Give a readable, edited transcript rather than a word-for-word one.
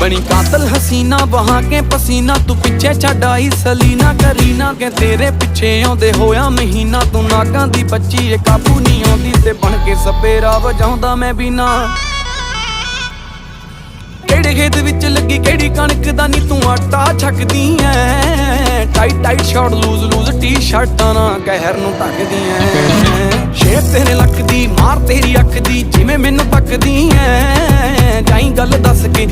बनी कातल हसीना बहा के पसीना, तू पिछे छड्ड आई सलीना करीना के तेरे पिछे आउंदे होया महीना। तू नागां दी बच्ची ए काबू नहीं आउंदी ते बन के सपेरा वजाउंदा मैं भी ना। केड़े खेत विच लगी केड़ी कणक दा नी तू आटा छकदी ऐ। Tight tight short loose loose टी शर्टां ना कहर नूं ढकदी ऐ। शेर तेरे लक दी मार तेरी अख दी जिवें मैनूं तकदी ऐ। जाई गल दस के